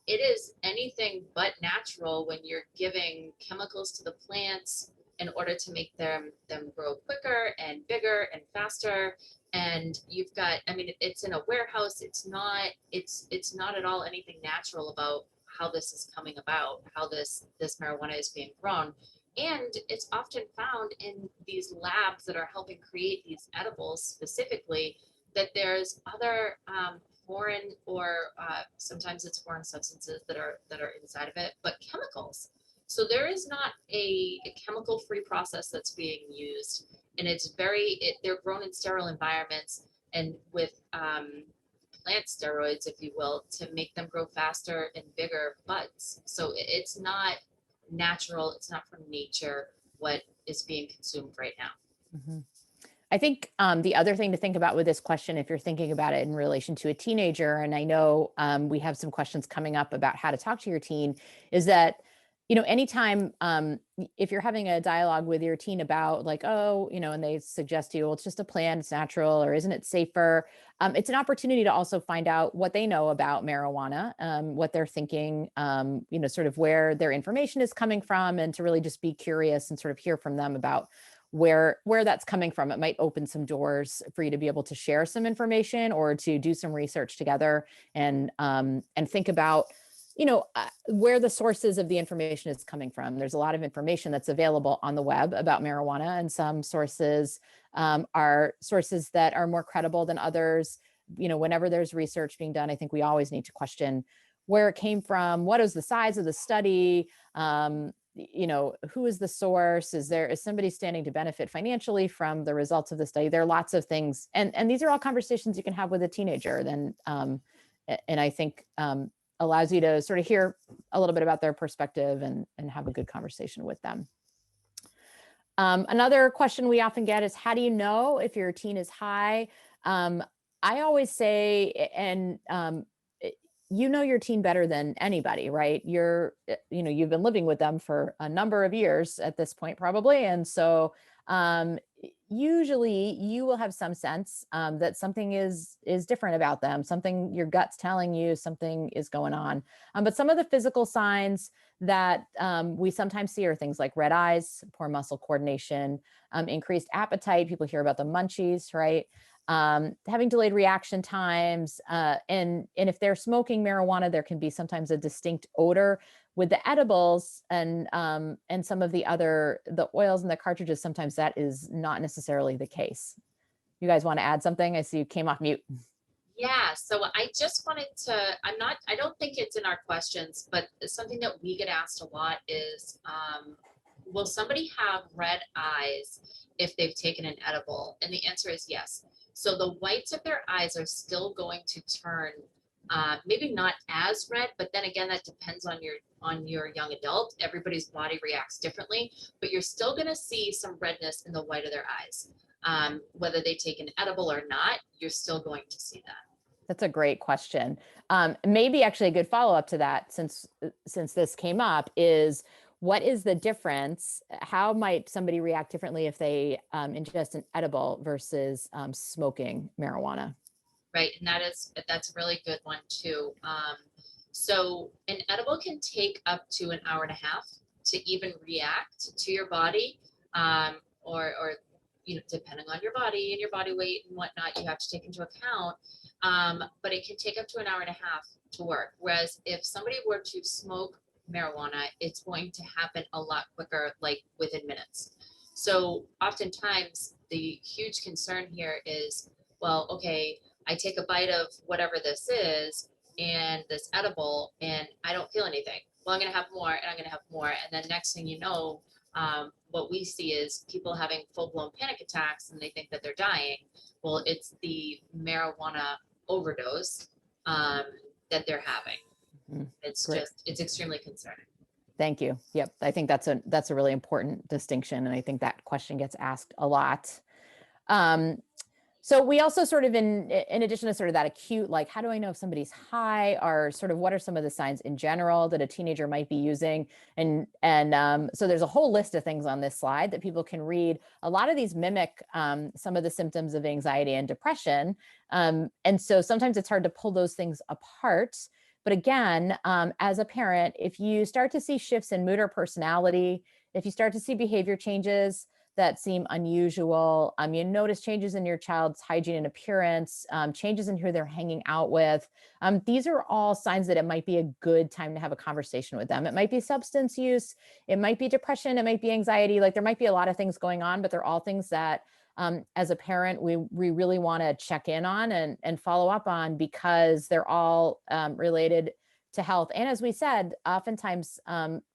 It is anything but natural when you're giving chemicals to the plants in order to make them grow quicker and bigger and faster. And you've got, I mean, it's in a warehouse. It's not at all anything natural about how this is coming about, how this marijuana is being grown. And it's often found in these labs that are helping create these edibles specifically, that there's other foreign or sometimes it's foreign substances that are inside of it, but chemicals. So there is not a chemical free process that's being used. And it's they're grown in sterile environments and with plant steroids, if you will, to make them grow faster and bigger buds. So it's not natural, it's not from nature what is being consumed right now. Mm-hmm. I think the other thing to think about with this question, if you're thinking about it in relation to a teenager, and I know we have some questions coming up about how to talk to your teen, is that, anytime if you're having a dialogue with your teen about like, oh, and they suggest to you, well, it's just a plant, it's natural, or isn't it safer? It's an opportunity to also find out what they know about marijuana, what they're thinking, sort of where their information is coming from, and to really just be curious and sort of hear from them about where that's coming from. It might open some doors for you to be able to share some information or to do some research together and think about, where the sources of the information is coming from. There's a lot of information that's available on the web about marijuana, and some sources are sources that are more credible than others. Whenever there's research being done, I think we always need to question where it came from, what is the size of the study, who is the source? Is somebody standing to benefit financially from the results of the study? There are lots of things. And these are all conversations you can have with a teenager then. And I think allows you to sort of hear a little bit about their perspective and have a good conversation with them. Another question we often get is, how do you know if your teen is high? I always say, and your teen better than anybody, right? You've been living with them for a number of years at this point, probably. And so usually you will have some sense that something is different about them, something your gut's telling you something is going on. But some of the physical signs that we sometimes see are things like red eyes, poor muscle coordination, increased appetite. People hear about the munchies, right? Having delayed reaction times, and if they're smoking marijuana, there can be sometimes a distinct odor. With the edibles and some of the oils and the cartridges, sometimes that is not necessarily the case. You guys want to add something? I see you came off mute. Yeah, so I just wanted to, I don't think it's in our questions, but something that we get asked a lot is, will somebody have red eyes if they've taken an edible? And the answer is yes. So the whites of their eyes are still going to turn maybe not as red, but then again, that depends on your young adult. Everybody's body reacts differently, but you're still going to see some redness in the white of their eyes. Whether they take an edible or not, you're still going to see that. That's a great question. Maybe actually a good follow-up to that, since this came up, is what is the difference? How might somebody react differently if they ingest an edible versus smoking marijuana? Right, and that's a really good one too. So an edible can take up to an hour and a half to even react to your body, or depending on your body and your body weight and whatnot, you have to take into account. But it can take up to an hour and a half to work. Whereas if somebody were to smoke marijuana, it's going to happen a lot quicker, like within minutes. So oftentimes the huge concern here is, well, okay, I take a bite of whatever this is and this edible and I don't feel anything. Well, I'm going to have more and I'm going to have more. And then next thing you know, what we see is people having full-blown panic attacks and they think that they're dying. Well, it's the marijuana overdose that they're having. Mhm. It's Great. it's extremely concerning. Thank you. Yep. I think that's a really important distinction. And I think that question gets asked a lot. So we also sort of, in addition to sort of that acute, like, how do I know if somebody's high, or sort of what are some of the signs in general that a teenager might be using? And so there's a whole list of things on this slide that people can read. A lot of these mimic some of the symptoms of anxiety and depression. And so sometimes it's hard to pull those things apart. But again, as a parent, if you start to see shifts in mood or personality, if you start to see behavior changes that seem unusual, you notice changes in your child's hygiene and appearance, changes in who they're hanging out with, these are all signs that it might be a good time to have a conversation with them. It might be substance use, it might be depression, it might be anxiety, like there might be a lot of things going on, but they're all things that as a parent, we really want to check in on and follow up on, because they're all related to health. And as we said, oftentimes,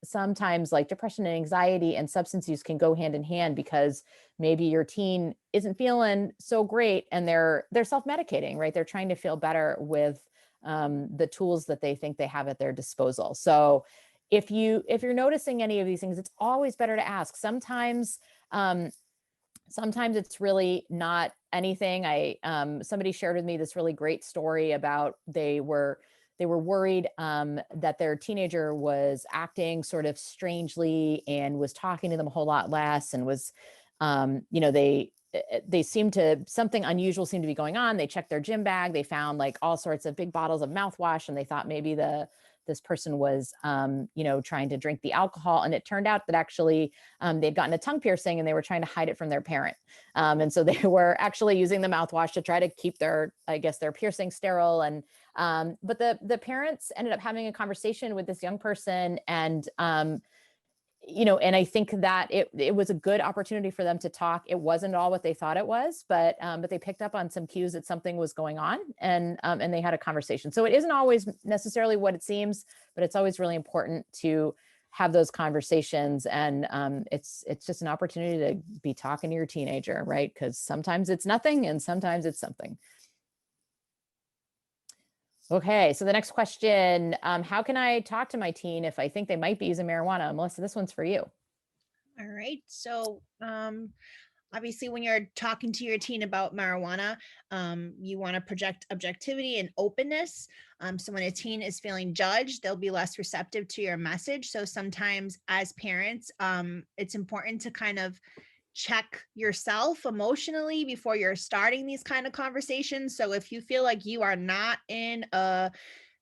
sometimes like depression and anxiety and substance use can go hand in hand, because maybe your teen isn't feeling so great and they're self-medicating, right? They're trying to feel better with the tools that they think they have at their disposal. So if you're noticing any of these things, it's always better to ask. Sometimes it's really not anything. Somebody shared with me this really great story about they were worried that their teenager was acting sort of strangely and was talking to them a whole lot less, and was, they seemed to, something unusual seemed to be going on. They checked their gym bag. They found like all sorts of big bottles of mouthwash, and they thought maybe this person was, trying to drink the alcohol. And it turned out that actually they'd gotten a tongue piercing and they were trying to hide it from their parent. And so they were actually using the mouthwash to try to keep their piercing sterile. And, but the parents ended up having a conversation with this young person, and, and I think that it was a good opportunity for them to talk. It wasn't all what they thought it was, but they picked up on some cues that something was going on, and they had a conversation. So it isn't always necessarily what it seems, but it's always really important to have those conversations. And it's just an opportunity to be talking to your teenager, right? Because sometimes it's nothing and sometimes it's something. Okay, so the next question, how can I talk to my teen if I think they might be using marijuana? Melissa, this one's for you. All right. So obviously, when you're talking to your teen about marijuana, you want to project objectivity and openness. So when a teen is feeling judged, they'll be less receptive to your message. So sometimes as parents, it's important to kind of check yourself emotionally before you're starting these kind of conversations. So if you feel like you are not in a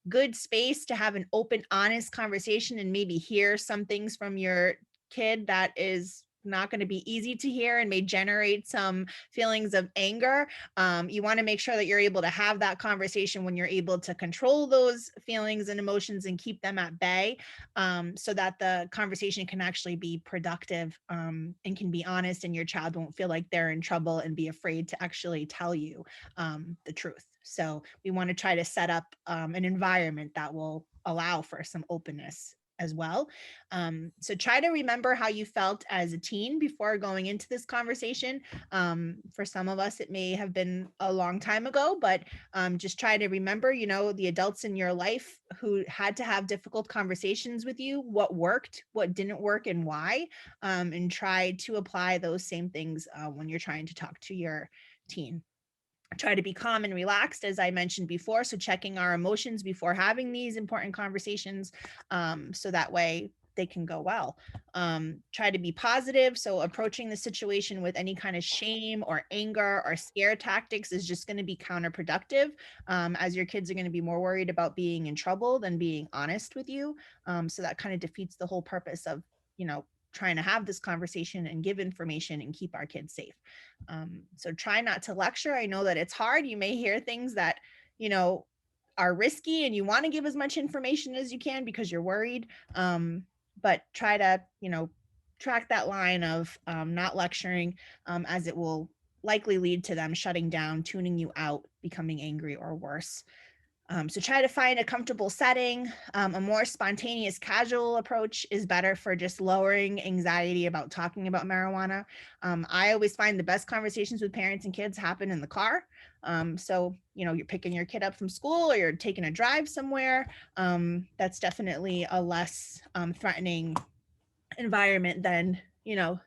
good space to have an open, honest conversation and maybe hear some things from your kid that is not going to be easy to hear and may generate some feelings of anger, you want to make sure that you're able to have that conversation when you're able to control those feelings and emotions and keep them at bay, so that the conversation can actually be productive, and can be honest, and your child won't feel like they're in trouble and be afraid to actually tell you the truth. So we want to try to set up an environment that will allow for some openness as well. So try to remember how you felt as a teen before going into this conversation. For some of us, it may have been a long time ago, but just try to remember, the adults in your life who had to have difficult conversations with you, what worked, what didn't work, and why, and try to apply those same things when you're trying to talk to your teen. Try to be calm and relaxed, as I mentioned before. So checking our emotions before having these important conversations, so that way they can go well. Try to be positive. So approaching the situation with any kind of shame or anger or scare tactics is just going to be counterproductive, as your kids are going to be more worried about being in trouble than being honest with you. So that kind of defeats the whole purpose of, trying to have this conversation and give information and keep our kids safe. So try not to lecture. I know that it's hard. You may hear things that, are risky and you want to give as much information as you can because you're worried. But try to, track that line of not lecturing, as it will likely lead to them shutting down, tuning you out, becoming angry or worse. So try to find a comfortable setting. A more spontaneous, casual approach is better for just lowering anxiety about talking about marijuana. I always find the best conversations with parents and kids happen in the car. So, you're picking your kid up from school or you're taking a drive somewhere. That's definitely a less threatening environment than,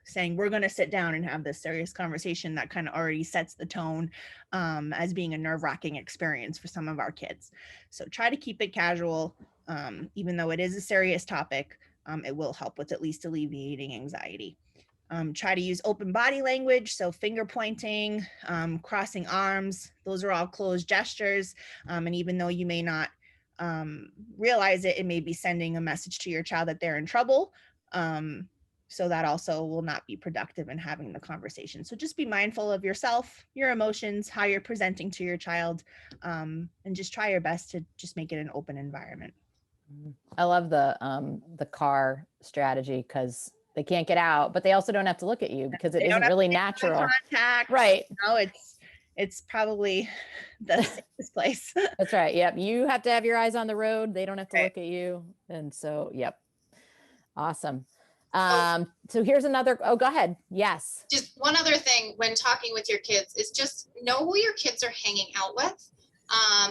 saying we're going to sit down and have this serious conversation that kind of already sets the tone, as being a nerve-wracking experience for some of our kids. So try to keep it casual. Even though it is a serious topic, it will help with at least alleviating anxiety. Try to use open body language. So finger pointing, crossing arms, those are all closed gestures. And even though you may not realize it, it may be sending a message to your child that they're in trouble. So that also will not be productive in having the conversation. So just be mindful of yourself, your emotions, how you're presenting to your child, and just try your best to just make it an open environment. I love the car strategy because they can't get out, but they also don't have to look at you because it isn't really natural. Contact, right? No, it's probably the safest place. That's right. Yep. You have to have your eyes on the road. They don't have to Right. look at you. And so, yep. Awesome. So here's another, oh, go ahead. Yes. Just one other thing when talking with your kids is just know who your kids are hanging out with.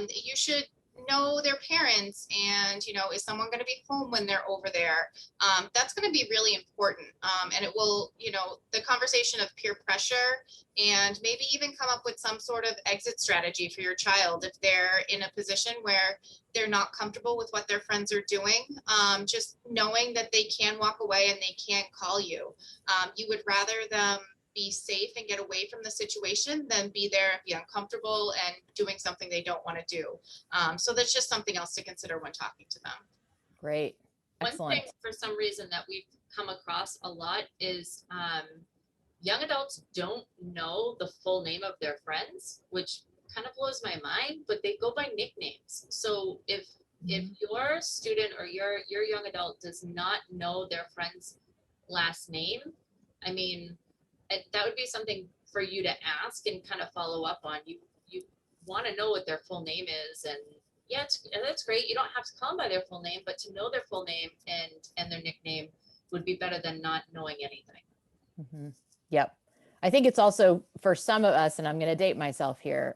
You should know their parents and, is someone going to be home when they're over there? That's going to be really important. And it will, the conversation of peer pressure and maybe even come up with some sort of exit strategy for your child if they're in a position where they're not comfortable with what their friends are doing. Just knowing that they can walk away and they can't call you. You would rather them be safe and get away from the situation than be there and be uncomfortable and doing something they don't want to do. So that's just something else to consider when talking to them. Great. Excellent. One thing for some reason that we've come across a lot is young adults don't know the full name of their friends, which kind of blows my mind, but they go by nicknames. So if your student or your young adult does not know their friend's last name, I mean, that would be something for you to ask and kind of follow up on. You want to know what their full name is, and yeah, that's great. You don't have to call them by their full name, but to know their full name and their nickname would be better than not knowing anything. Mm-hmm. Yep. I think it's also for some of us, and I'm going to date myself here.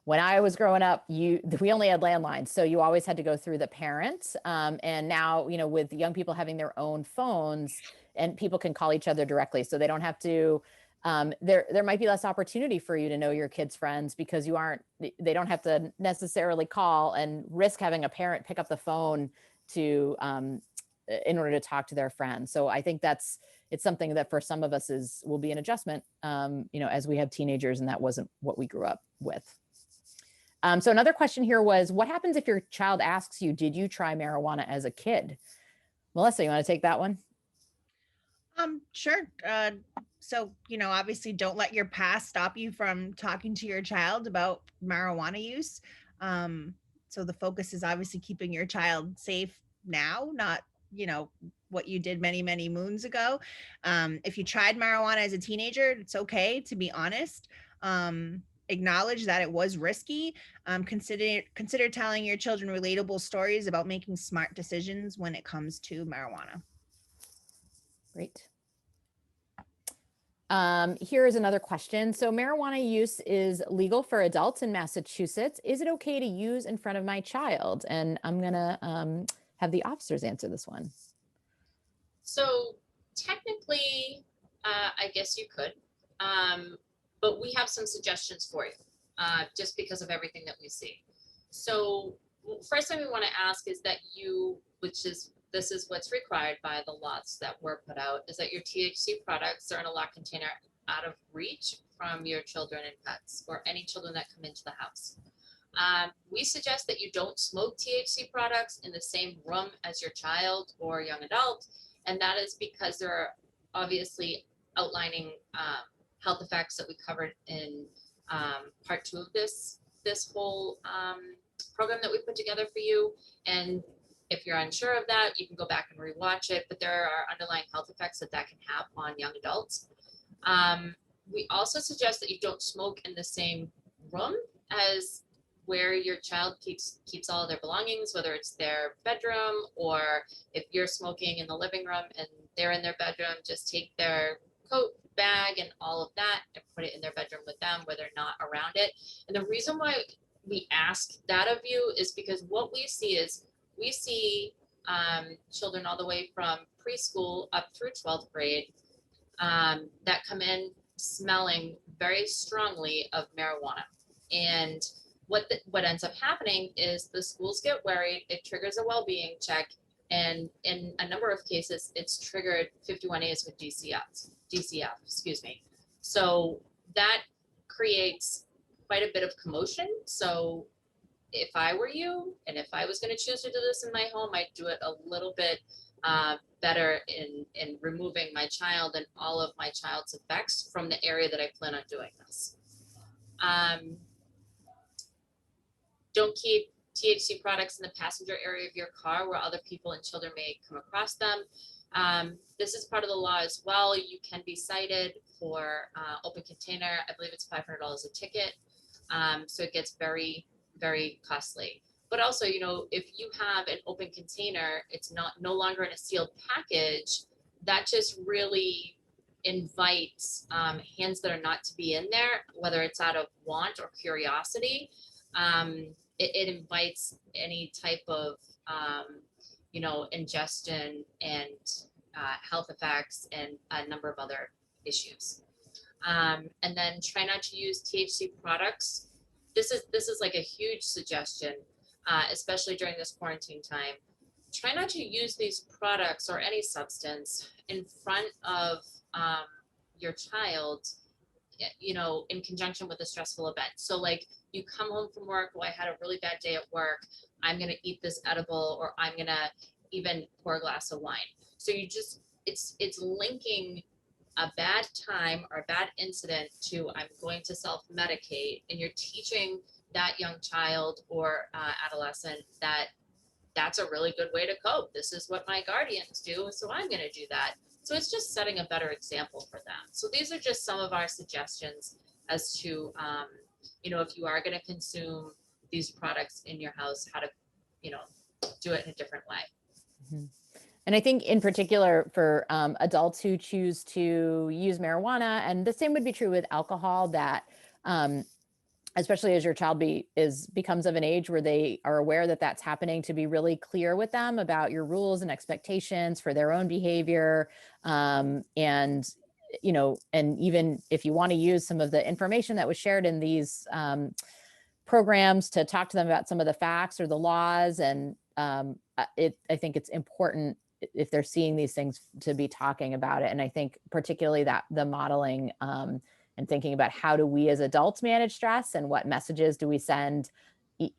When I was growing up, we only had landlines, so you always had to go through the parents. And now, with young people having their own phones, and people can call each other directly, so they don't have to. There might be less opportunity for you to know your kids' friends because they don't have to necessarily call and risk having a parent pick up the phone to in order to talk to their friends. So I think it's something that for some of us will be an adjustment, as we have teenagers, and that wasn't what we grew up with. So another question here was, what happens if your child asks you, did you try marijuana as a kid? Melissa, you want to take that one? Sure. So, obviously don't let your past stop you from talking to your child about marijuana use. So the focus is obviously keeping your child safe now, not, what you did many, many moons ago. If you tried marijuana as a teenager, it's okay to be honest. acknowledge that it was risky. Consider telling your children relatable stories about making smart decisions when it comes to marijuana. Great. Here is another question. So marijuana use is legal for adults in Massachusetts. Is it okay to use in front of my child? And I'm gonna have the officers answer this one. So technically, I guess you could, but we have some suggestions for you, just because of everything that we see. So first thing we want to ask is that this is what's required by the laws that were put out, is that your THC products are in a locked container out of reach from your children and pets or any children that come into the house. We suggest that you don't smoke THC products in the same room as your child or young adult. And that is because there are obviously outlining health effects that we covered in part 2 of this whole program that we put together for you. And if you're unsure of that, you can go back and rewatch it, but there are underlying health effects that can have on young adults. We also suggest that you don't smoke in the same room as where your child keeps all their belongings, whether it's their bedroom, or if you're smoking in the living room and they're in their bedroom, just take their coat, bag, and all of that and put it in their bedroom with them where they're not around it. And the reason why we ask that of you is because what we see is children all the way from preschool up through 12th grade that come in smelling very strongly of marijuana. And what ends up happening is the schools get worried, it triggers a well-being check, and in a number of cases, it's triggered 51As with DCF, excuse me. So that creates quite a bit of commotion. So if I were you, and if I was going to choose to do this in my home, I'd do it a little bit better in removing my child and all of my child's effects from the area that I plan on doing this. Don't keep THC products in the passenger area of your car where other people and children may come across them. This is part of the law as well. You can be cited for open container. I believe it's $500 a ticket. So it gets very, very costly. But also, you know, if you have an open container, it's no longer in a sealed package. That just really invites hands that are not to be in there, whether it's out of want or curiosity. It invites any type of, ingestion and health effects and a number of other issues. And then try not to use THC products. This is like a huge suggestion, especially during this quarantine time. Try not to use these products or any substance in front of your child, in conjunction with a stressful event. So like you come home from work, I had a really bad day at work, I'm gonna eat this edible, or I'm gonna even pour a glass of wine. So it's linking a bad time or a bad incident to I'm going to self-medicate, and you're teaching that young child or adolescent that that's a really good way to cope. This is what my guardians do, so I'm going to do that. So it's just setting a better example for them. So these are just some of our suggestions as to, if you are going to consume these products in your house, how to, do it in a different way. Mm-hmm. And I think in particular for adults who choose to use marijuana, and the same would be true with alcohol, that especially as your child becomes of an age where they are aware that that's happening, to be really clear with them about your rules and expectations for their own behavior. And even if you want to use some of the information that was shared in these programs to talk to them about some of the facts or the laws. And I think it's important if they're seeing these things to be talking about it. And I think particularly that the modeling and thinking about how do we as adults manage stress and what messages do we send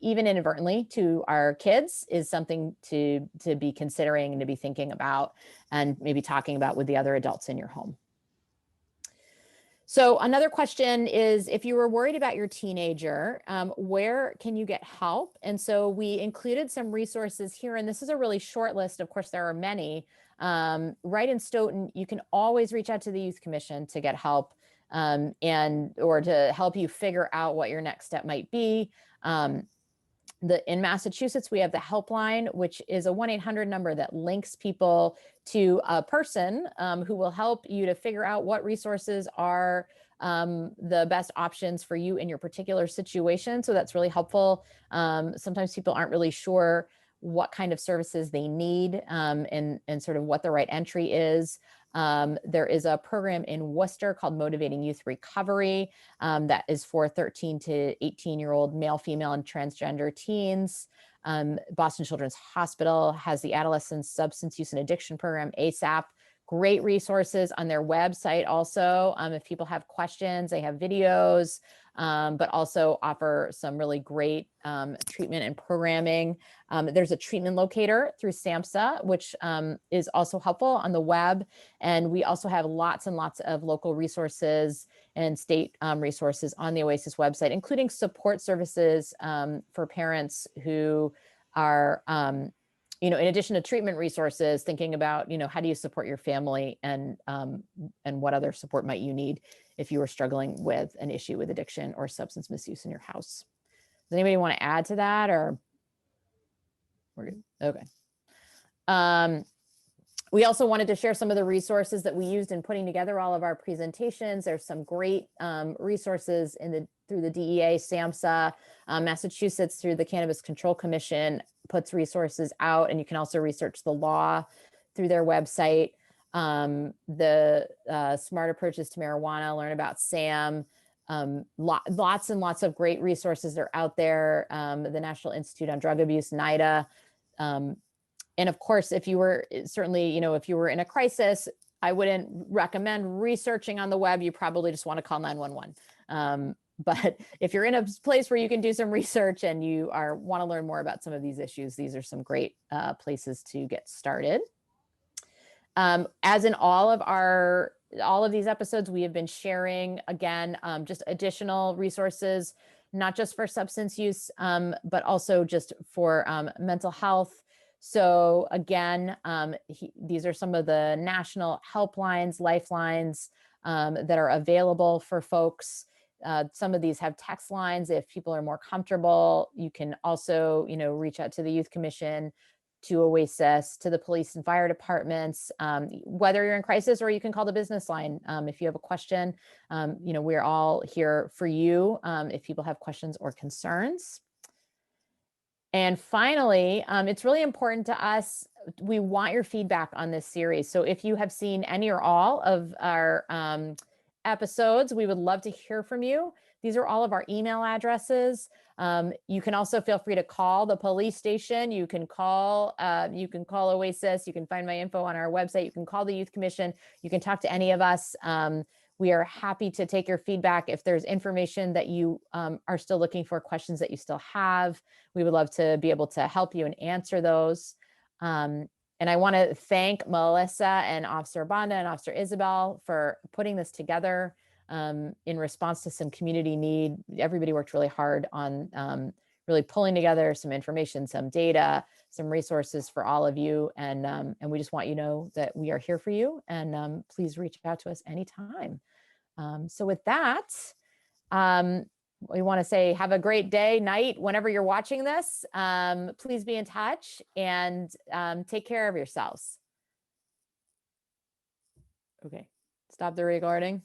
even inadvertently to our kids is something to be considering and to be thinking about and maybe talking about with the other adults in your home. So another question is, if you were worried about your teenager, where can you get help? And so we included some resources here, and this is a really short list. Of course, there are many. Right in Stoughton, you can always reach out to the Youth Commission to get help. or to help you figure out what your next step might be. In Massachusetts, we have the helpline, which is a 1-800 number that links people to a person who will help you to figure out what resources are the best options for you in your particular situation. So that's really helpful. Sometimes people aren't really sure what kind of services they need and sort of what the right entry is. There is a program in Worcester called Motivating Youth Recovery that is for 13 to 18-year-old male, female, and transgender teens. Boston Children's Hospital has the Adolescent Substance Use and Addiction Program, ASAP. Great resources on their website also. If people have questions, they have videos, but also offer some really great treatment and programming. There's a treatment locator through SAMHSA, which is also helpful on the web. And we also have lots and lots of local resources and state resources on the OASIS website, including support services for parents who are, in addition to treatment resources, thinking about, how do you support your family and what other support might you need if you are struggling with an issue with addiction or substance misuse in your house. Does anybody want to add to that, or we're good? Okay. We also wanted to share some of the resources that we used in putting together all of our presentations. There's some great resources through the DEA, SAMHSA, Massachusetts through the Cannabis Control Commission puts resources out, and you can also research the law through their website. The Smart Approaches to Marijuana, learn about SAM. Lots and lots of great resources are out there. The National Institute on Drug Abuse, NIDA. And of course, if you were if you were in a crisis, I wouldn't recommend researching on the web. You probably just want to call 911. But if you're in a place where you can do some research and you want to learn more about some of these issues, these are some great places to get started. As in all of these episodes, we have been sharing, again, just additional resources, not just for substance use, but also just for mental health. So again, these are some of the national helplines, lifelines that are available for folks. Some of these have text lines. If people are more comfortable, you can also, reach out to the Youth Commission, to OASIS, to the police and fire departments, whether you're in crisis, or you can call the business line if you have a question. We're all here for you if people have questions or concerns. And finally, it's really important to us, we want your feedback on this series. So if you have seen any or all of our episodes, we would love to hear from you. These are all of our email addresses. You can also feel free to call the police station. You can call OASIS. You can find my info on our website. You can call the Youth Commission. You can talk to any of us. We are happy to take your feedback. If there's information that you are still looking for, questions that you still have, we would love to be able to help you and answer those. And I want to thank Melissa and Officer Banda and Officer Isabel for putting this together in response to some community need. Everybody worked really hard on really pulling together some information, some data, some resources for all of you. And we just want you to know that we are here for you, and please reach out to us anytime. So with that, we want to say have a great day, night, whenever you're watching this. Please be in touch and take care of yourselves. Okay, stop the recording.